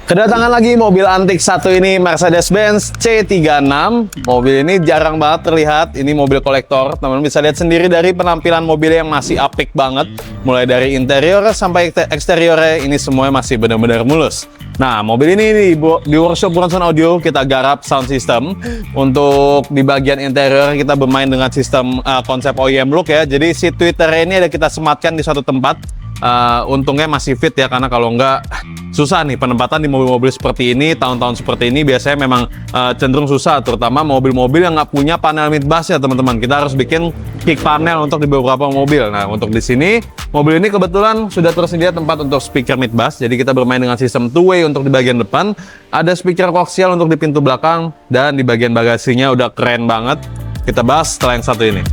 Kedatangan lagi mobil antik satu ini, Mercedes-Benz C36. Mobil ini jarang banget terlihat, ini mobil kolektor. Teman-teman bisa lihat sendiri dari penampilan mobilnya yang masih apik banget. Mulai dari interior sampai eksteriornya, ini semuanya masih benar-benar mulus. Nah, mobil ini di workshop Bronson Audio kita garap sound system. Untuk di bagian interior kita bermain dengan sistem konsep OEM look ya. Jadi si tweeter ini ada kita sematkan di suatu tempat. Untungnya masih fit ya, karena kalau enggak susah nih penempatan di mobil-mobil seperti ini. Tahun-tahun seperti ini biasanya memang cenderung susah, terutama mobil-mobil yang nggak punya panel mid bass ya teman-teman. Kita harus bikin kick panel untuk di beberapa mobil. Nah, untuk di sini mobil ini kebetulan sudah tersedia tempat untuk speaker mid bass. Jadi kita bermain dengan sistem two way untuk di bagian depan, ada speaker koaksial untuk di pintu belakang, dan di bagian bagasinya udah keren banget. Kita bahas setelah yang satu ini.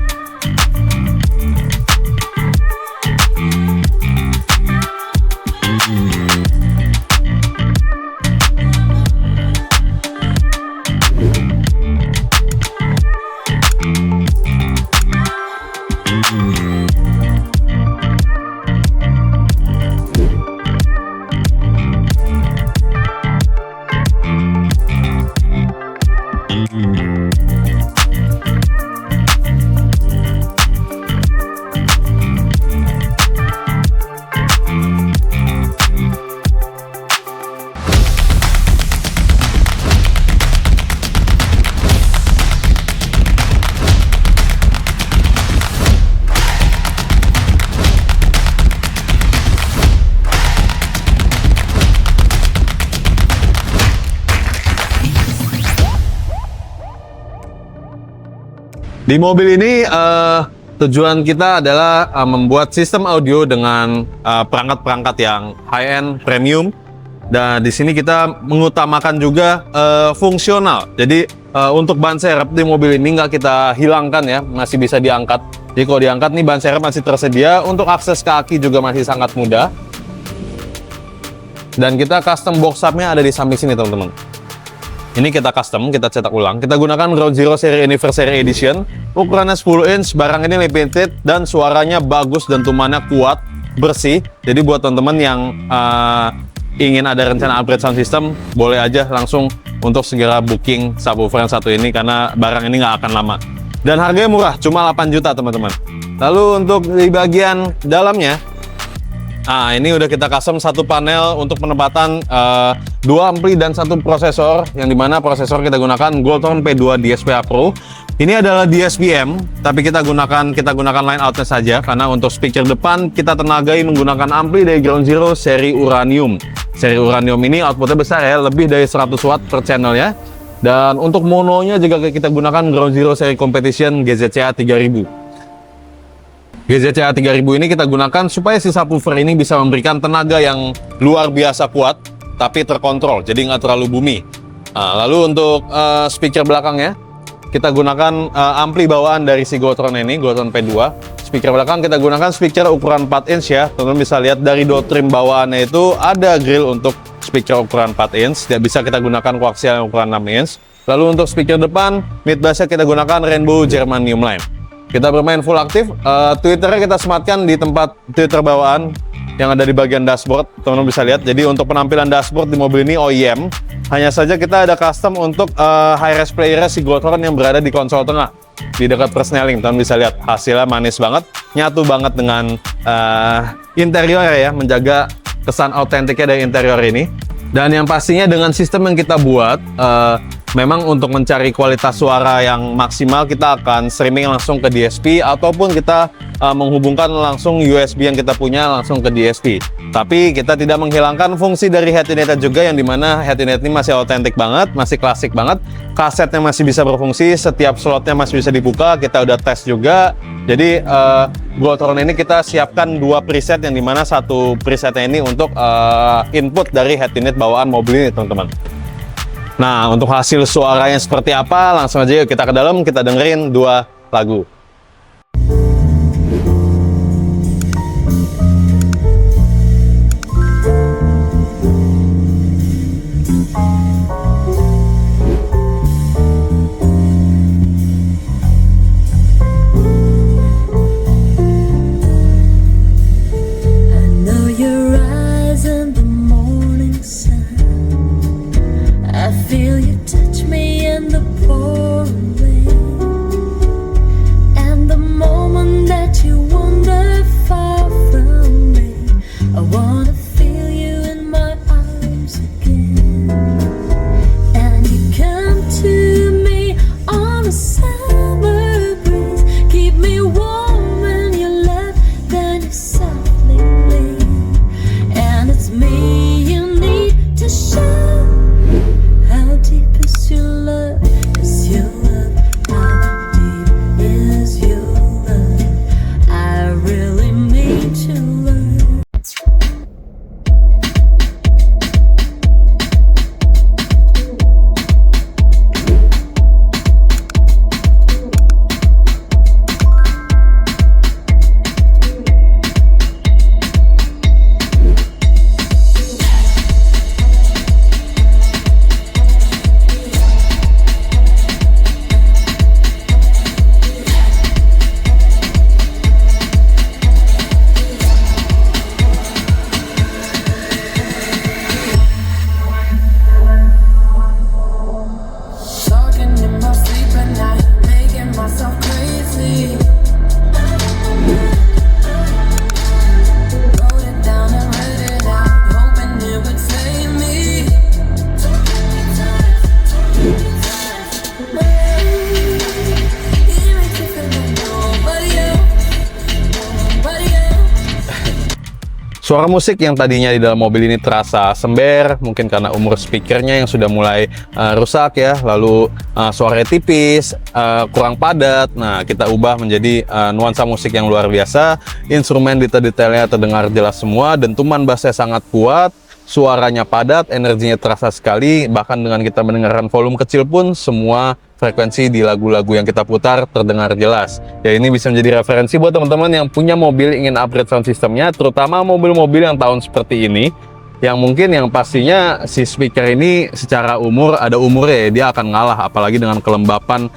Di mobil ini tujuan kita adalah membuat sistem audio dengan perangkat-perangkat yang high-end, premium. Dan di sini kita mengutamakan juga fungsional. Jadi untuk ban serep di mobil ini nggak kita hilangkan ya, masih bisa diangkat. Jadi kalau diangkat nih ban serep masih tersedia. Untuk akses kaki juga masih sangat mudah. Dan kita custom box hubnya ada di samping sini teman-teman. Ini kita custom, kita cetak ulang. Kita gunakan Ground Zero Seri Anniversary Edition. Ukurannya 10 inch, barang ini limited dan suaranya bagus dan tumannya kuat, bersih. Jadi buat teman-teman yang ingin ada rencana upgrade sound system, boleh aja langsung untuk segera booking subwoofer yang satu ini, karena barang ini nggak akan lama. Dan harganya murah, cuma 8 juta teman-teman. Lalu untuk di bagian dalamnya, ini udah kita custom satu panel untuk penempatan 2 ampli dan 1 prosesor, yang dimana prosesor kita gunakan Goldtone P2 DSPA Pro. Ini adalah DSPM, tapi kita gunakan line outnya saja, karena untuk speaker depan kita tenagai menggunakan ampli dari Ground Zero seri Uranium. Seri Uranium ini outputnya besar ya, lebih dari 100 watt per channel ya. Dan untuk mononya juga kita gunakan Ground Zero seri Competition GZCA 3000. GZCA 3000 ini kita gunakan supaya si subwoofer ini bisa memberikan tenaga yang luar biasa kuat, tapi terkontrol, jadi nggak terlalu bumi. Lalu untuk speaker belakangnya, kita gunakan ampli bawaan dari si Goldtone ini, Goldtone P2. Speaker belakang kita gunakan speaker ukuran 4 inch ya. Teman-teman bisa lihat dari door trim bawaannya itu ada grill untuk speaker ukuran 4 inch. Tidak bisa kita gunakan koaksial yang ukuran 6 inch. Lalu untuk speaker depan, mid bassnya kita gunakan Rainbow Germanium Line. Kita bermain full aktif. Tweeternya kita sematkan di tempat tweeter bawaan yang ada di bagian dashboard. Teman-teman bisa lihat. Jadi untuk penampilan dashboard di mobil ini OEM. Hanya saja kita ada custom untuk high-res player si Goldtone yang berada di konsol tengah, di dekat persneling. Teman bisa lihat hasilnya manis banget, nyatu banget dengan interior ya, menjaga kesan autentiknya dari interior ini. Dan yang pastinya dengan sistem yang kita buat, memang untuk mencari kualitas suara yang maksimal, kita akan streaming langsung ke DSP, ataupun kita menghubungkan langsung USB yang kita punya langsung ke DSP. Tapi kita tidak menghilangkan fungsi dari head unit juga, yang dimana head unit ini masih autentik banget, masih klasik banget. Kasetnya masih bisa berfungsi, setiap slotnya masih bisa dibuka, kita udah tes juga. Jadi Goldtone ini kita siapkan 2 preset, yang dimana satu presetnya ini untuk input dari head unit bawaan mobil ini teman-teman. Nah, untuk hasil suaranya seperti apa, langsung aja yuk kita ke dalam, kita dengerin 2 lagu. I know your eyes in the morning sun. Suara musik yang tadinya di dalam mobil ini terasa sember, mungkin karena umur speakernya yang sudah mulai rusak ya, lalu suaranya tipis, kurang padat. Nah, kita ubah menjadi nuansa musik yang luar biasa. Instrumen detail-detailnya terdengar jelas semua, dentuman bassnya sangat kuat, suaranya padat, energinya terasa sekali. Bahkan dengan kita mendengarkan volume kecil pun, semua frekuensi di lagu-lagu yang kita putar terdengar jelas. Ya, ini bisa menjadi referensi buat teman-teman yang punya mobil ingin upgrade sound systemnya, terutama mobil-mobil yang tahun seperti ini, yang mungkin yang pastinya si speaker ini secara umur ada umurnya ya, dia akan ngalah, apalagi dengan kelembapan,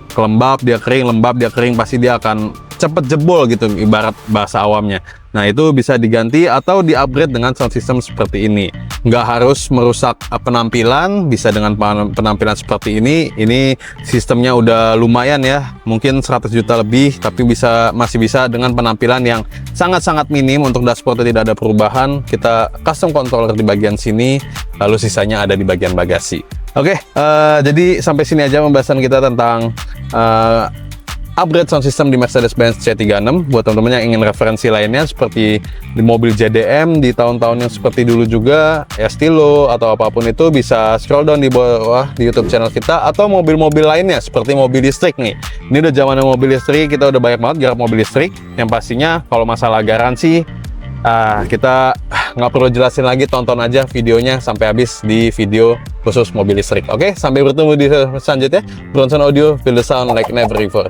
kelembab dia kering, lembab dia kering, pasti dia akan cepet jebol gitu, ibarat bahasa awamnya. Nah, itu bisa diganti atau di-upgrade dengan sound system seperti ini. Nggak harus merusak penampilan, bisa dengan penampilan seperti ini. Ini sistemnya udah lumayan ya, mungkin 100 juta lebih, tapi masih bisa dengan penampilan yang sangat-sangat minim. Untuk dashboardnya tidak ada perubahan. Kita custom controller di bagian sini, lalu sisanya ada di bagian bagasi. Oke, jadi sampai sini aja pembahasan kita tentang upgrade sound system di Mercedes-Benz C36. Buat teman-teman yang ingin referensi lainnya seperti di mobil JDM di tahun-tahun yang seperti dulu juga, Estilo atau apapun itu, bisa scroll down di bawah di YouTube channel kita, atau mobil-mobil lainnya seperti mobil listrik nih. Ini udah zamannya mobil listrik, kita udah banyak banget garap mobil listrik. Yang pastinya kalau masalah garansi, kita nggak perlu jelasin lagi, tonton aja videonya sampai habis di video khusus mobil listrik. Oke, sampai bertemu di selanjutnya. Bronson Audio, feel the sound like never before.